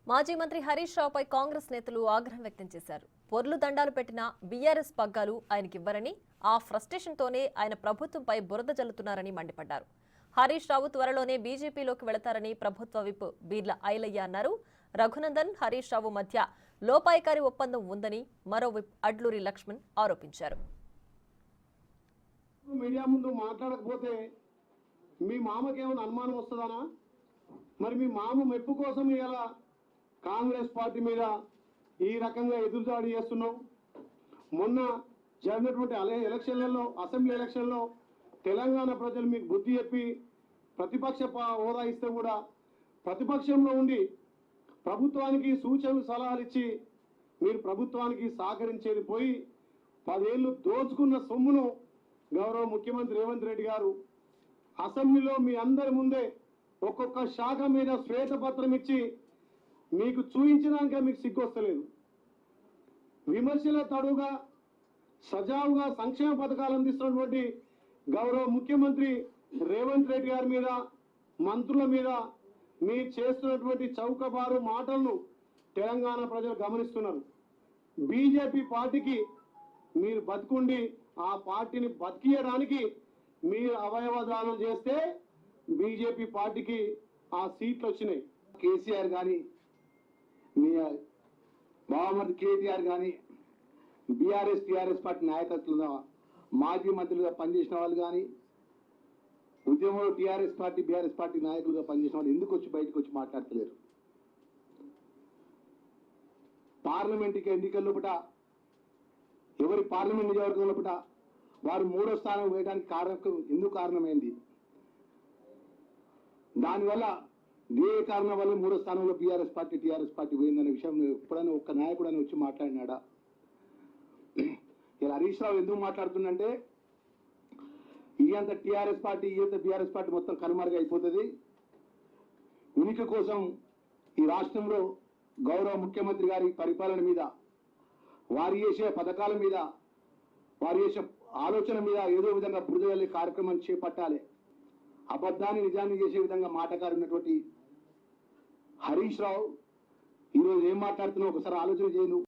మాజీ మంత్రి హరీష్ రావుపై కాంగ్రెస్ నేతలు ఆగ్రహం వ్యక్తం చేశారు. పొర్లు దండాలు పెట్టిన బీఆర్ఎస్ పగ్గాలు ఆయనకివ్వరని, ఆ ఫ్రస్ట్రేషన్తోనే ఆయన ప్రభుత్వంపై బురద జల్లుతున్నారని మండిపడ్డారు. హరీష్ రావు త్వరలోనే బీజేపీలోకి వెళతారని ప్రభుత్వ విప్ బీర్ల ఐలయ్య అన్నారు. రఘునందన్, హరీష్ రావు మధ్య లోపాయికారి ఒప్పందం ఉందని మరో విప్ అడ్లూరి లక్ష్మణ్ ఆరోపించారు. మీడియా ముందు మాట్లాడకపోతే మీ మామకేమైనా అనుమానం వస్తుందనా? మరి మీ మామ మెప్పు కోసం ఇలా కాంగ్రెస్ పార్టీ మీద ఈ రకంగా ఎదురుదాడి చేస్తున్నావు. మొన్న జరిగినటువంటి ఎలక్షన్లలో, అసెంబ్లీ ఎలక్షన్లో తెలంగాణ ప్రజలు మీకు బుద్ధి చెప్పి ప్రతిపక్ష హోదా ఇస్తే కూడా ప్రతిపక్షంలో ఉండి ప్రభుత్వానికి సూచనలు సలహాలు ఇచ్చి మీరు ప్రభుత్వానికి సహకరించేది పోయి 10 ఏళ్ళు దోచుకున్న సొమ్మును గౌరవ ముఖ్యమంత్రి రేవంత్ రెడ్డి గారు అసెంబ్లీలో మీ అందరి ముందే ఒక్కొక్క శాఖ మీద శ్వేతపత్రం ఇచ్చి మీకు చూపించడానికి మీకు సిగ్గొస్తలేదు. విమర్శల తడుగా సజావుగా సంక్షేమ పథకాలు అందిస్తున్నటువంటి గౌరవ ముఖ్యమంత్రి రేవంత్ రెడ్డి గారి మీద, మంత్రుల మీద మీరు చేస్తున్నటువంటి చౌకబారు మాటలను తెలంగాణ ప్రజలు గమనిస్తున్నారు. బీజేపీ పార్టీకి మీరు బతుకుండి ఆ పార్టీని బతికియడానికి మీరు అవయవదానం చేస్తే బీజేపీ పార్టీకి ఆ సీట్లు వచ్చినాయి. కేసీఆర్ కానీ, మీ బావమర్ది కేటీఆర్ కానీ, బీఆర్ఎస్ టీఆర్ఎస్ పార్టీ నాయకత్వంలో మాజీ మంత్రులుగా పనిచేసిన వాళ్ళు కానీ, ఉద్యమంలో టీఆర్ఎస్ పార్టీ బీఆర్ఎస్ పార్టీ నాయకులుగా పనిచేసిన వాళ్ళు ఎందుకు వచ్చి బయటకు వచ్చి మాట్లాడతలేరు? పార్లమెంటుకి ఎన్నికల్లో పుట ఎవరి పార్లమెంట్ నియోజకవర్గంలో పుట వారు 3వ స్థానం వేయడానికి ఎందుకు కారణమైంది? దానివల్ల ఏ కారణం వల్ల 3వ స్థానంలో బీఆర్ఎస్ పార్టీ టీఆర్ఎస్ పార్టీ పోయిందనే విషయం ఎప్పుడైనా ఒక్క నాయకుడు అని వచ్చి మాట్లాడినాడా? ఇలా హరీష్ రావు ఎందుకు మాట్లాడుతుందంటే ఈయంత టీఆర్ఎస్ పార్టీ ఈయంత బీఆర్ఎస్ పార్టీ మొత్తం కనుమరుగు అయిపోతుంది. ఉనికి కోసం ఈ రాష్ట్రంలో గౌరవ ముఖ్యమంత్రి గారి పరిపాలన మీద, వారు చేసే పథకాల మీద, వారు చేసే ఆలోచన మీద ఏదో విధంగా బురద వెళ్ళే కార్యక్రమం చేపట్టాలి. అబద్ధాన్ని నిజాన్ని చేసే విధంగా మాటకారున్నటువంటి హరీష్ రావు ఈరోజు ఏం మాట్లాడుతున్నావు ఒకసారి ఆలోచన చేయను.